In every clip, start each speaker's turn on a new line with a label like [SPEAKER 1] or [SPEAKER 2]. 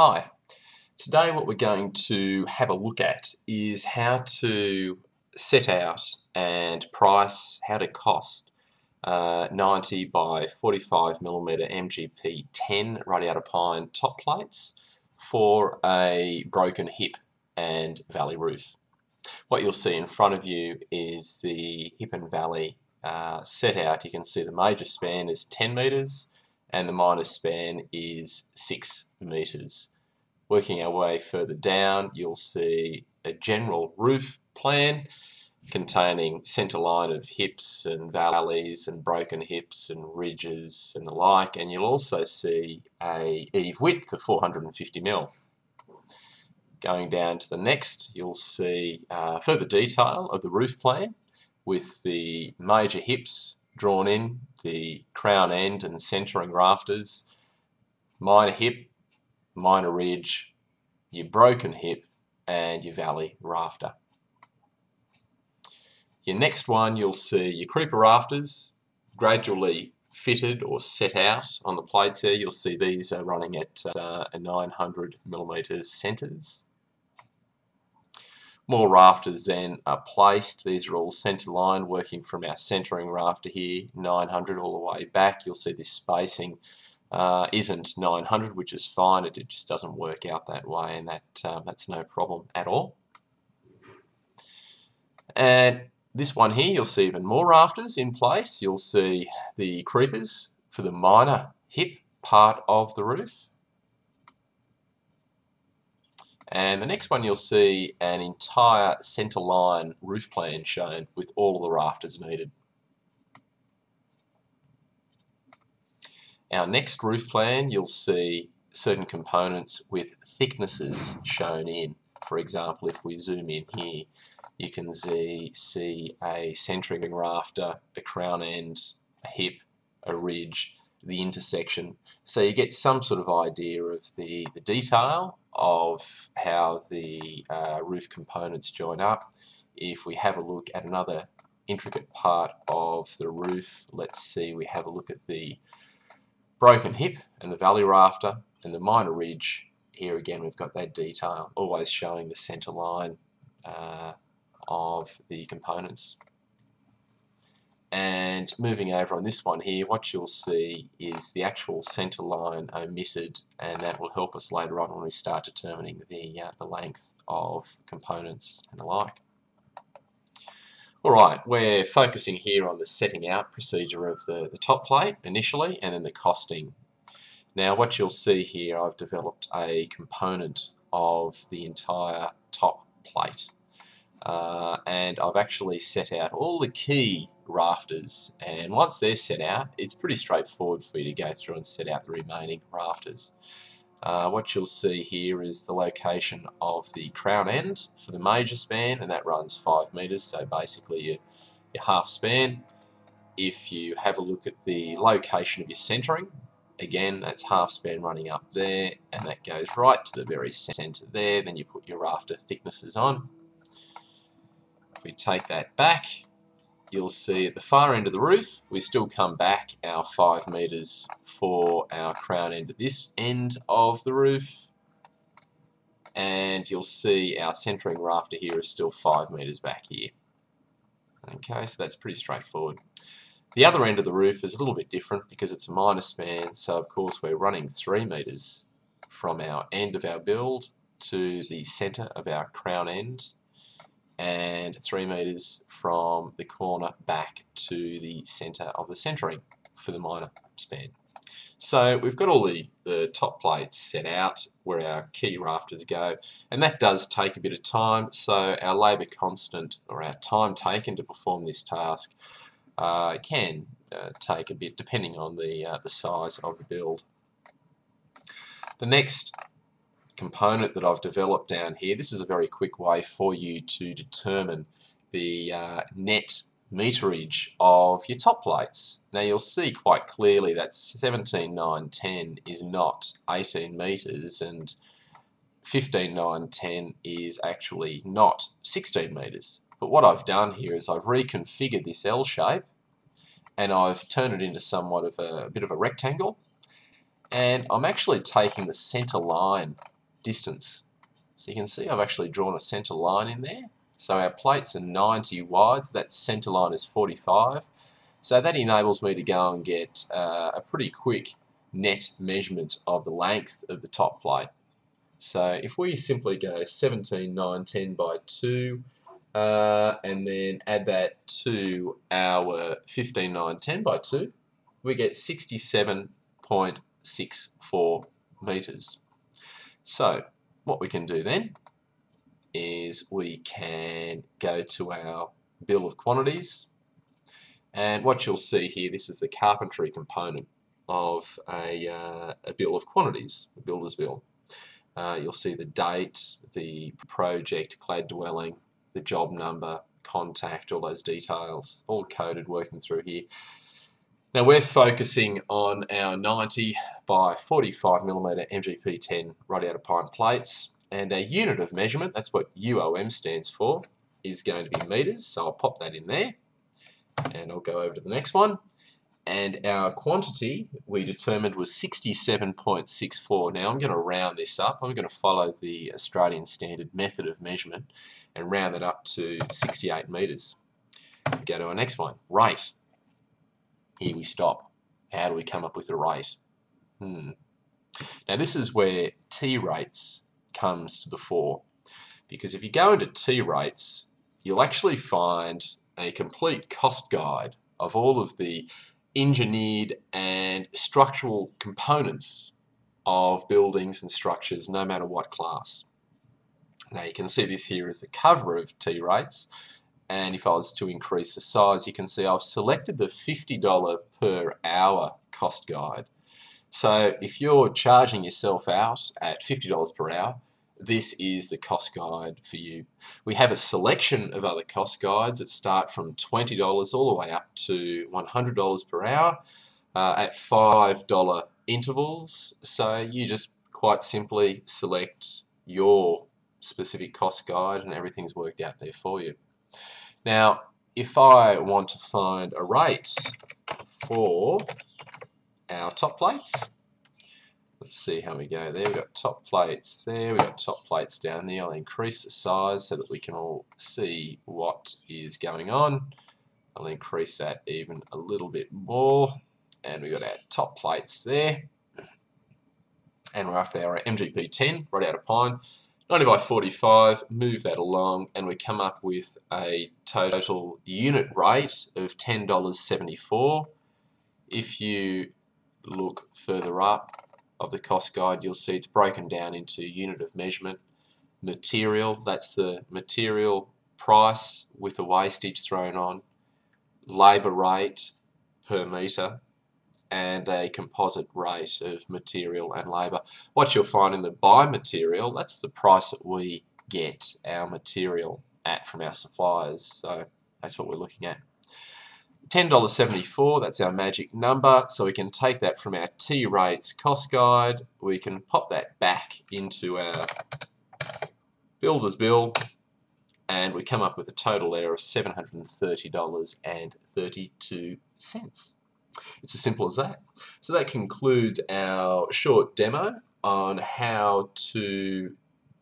[SPEAKER 1] Hi, today what we're going to have a look at is how to set out and price, how to cost 90 by 45mm MGP 10 radiata pine top plates for a broken hip and valley roof. What you'll see in front of you is the hip and valley set out. You can see the major span is 10 metres and the minor span is 6 metres. Working our way further down, you'll see a general roof plan containing centre line of hips and valleys and broken hips and ridges and the like, and you'll also see a eave width of 450mm. Going down to the next, you'll see further detail of the roof plan with the major hips drawn in, the crown end and centering rafters, minor hip, minor ridge, your broken hip and your valley rafter. Your next one, you'll see your creeper rafters gradually fitted or set out on the plates there. You'll see these are running at a 900mm centres. More rafters then are placed. These are all centre line, working from our centering rafter here, 900 all the way back. You'll see this spacing isn't 900, which is fine. It just doesn't work out that way, and that's no problem at all. And this one here, you'll see even more rafters in place. You'll see the creepers for the minor hip part of the roof. And the next one, you'll see an entire centre line roof plan shown with all of the rafters needed. Our next roof plan, you'll see certain components with thicknesses shown in. For example, if we zoom in here, you can see a centering rafter, a crown end, a hip, a ridge, the intersection. So you get some sort of idea of the detail of how the roof components join up. If we have a look at another intricate part of the roof, let's see, we have a look at the broken hip and the valley rafter and the minor ridge. Here again we've got that detail, always showing the centre line of the components. And moving over on this one here, what you'll see is the actual centre line omitted, and that will help us later on when we start determining the length of components and the like. Alright, we're focusing here on the setting out procedure of the top plate initially, and then the costing. Now what you'll see here, I've developed a component of the entire top plate. And I've actually set out all the key rafters, and once they're set out, it's pretty straightforward for you to go through and set out the remaining rafters. What you'll see here is the location of the crown end for the major span, and that runs 5 metres, so basically your half span. If you have a look at the location of your centering, again that's half span running up there, and that goes right to the very centre there. Then you put your rafter thicknesses on. If we take that back, you'll see at the far end of the roof we still come back our 5 metres for our crown end at this end of the roof, and you'll see our centering rafter here is still 5 metres back here. Okay, so that's pretty straightforward. The other end of the roof is a little bit different because it's a minor span, so of course we're running 3 metres from our end of our build to the centre of our crown end, and 3 metres from the corner back to the centre of the centering for the minor span. So we've got all the top plates set out where our key rafters go, and that does take a bit of time, so our labour constant, or our time taken to perform this task, can take a bit depending on the size of the build. The next component that I've developed down here, this is a very quick way for you to determine the net meterage of your top plates. Now you'll see quite clearly that 17, 9, 10 is not 18 metres, and 15, 9, 10 is actually not 16 metres. But what I've done here is I've reconfigured this L shape, and I've turned it into somewhat of a bit of a rectangle, and I'm actually taking the centre line distance. So you can see I've actually drawn a centre line in there. So our plates are 90 wide, so that centre line is 45. So that enables me to go and get a pretty quick net measurement of the length of the top plate. So if we simply go 17, 9, 10 by 2, and then add that to our 15, 9, 10 by 2, we get 67.64 metres. So what we can do then is we can go to our bill of quantities, and what you'll see here, this is the carpentry component of a bill of quantities, a builder's bill. You'll see the date, the project, clad dwelling, the job number, contact, all those details, all coded working through here. Now we're focusing on our 90 by 45mm MGP10 radiator pine plates, and a unit of measurement, that's what UOM stands for, is going to be metres, so I'll pop that in there, and I'll go over to the next one. And our quantity we determined was 67.64. Now I'm going to round this up. I'm going to follow the Australian standard method of measurement and round that up to 68 metres. Go to our next one, rate. Here we stop. How do we come up with a rate? Now this is where T rates comes to the fore, because if you go into T rates, you'll actually find a complete cost guide of all of the engineered and structural components of buildings and structures, no matter what class. Now you can see this here is the cover of T rates, and if I was to increase the size, you can see I've selected the $50 per hour cost guide. So if you're charging yourself out at $50 per hour, this is the cost guide for you. We have a selection of other cost guides that start from $20 all the way up to $100 per hour at $5 intervals. So you just quite simply select your specific cost guide and everything's worked out there for you. Now, if I want to find a rate for our top plates, let's see how we go there. We've got top plates there, we've got top plates down there. I'll increase the size so that we can all see what is going on. I'll increase that even a little bit more, and we've got our top plates there. And we're after our MGP10, radiator pine, 90 by 45, move that along, and we come up with a total unit rate of $10.74. If you look further up of the cost guide, you'll see it's broken down into unit of measurement, material, that's the material price with the wastage thrown on, labour rate per metre, and a composite rate of material and labour. What you'll find in the buy material, that's the price that we get our material at from our suppliers, so that's what we're looking at. $10.74, that's our magic number, so we can take that from our T rates cost guide, we can pop that back into our builder's bill, and we come up with a total there of $730.32. It's as simple as that. So that concludes our short demo on how to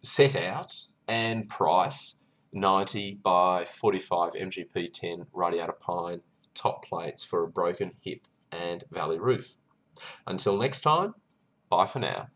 [SPEAKER 1] set out and price 90 by 45 MGP10 radiator pine top plates for a broken hip and valley roof. Until next time, bye for now.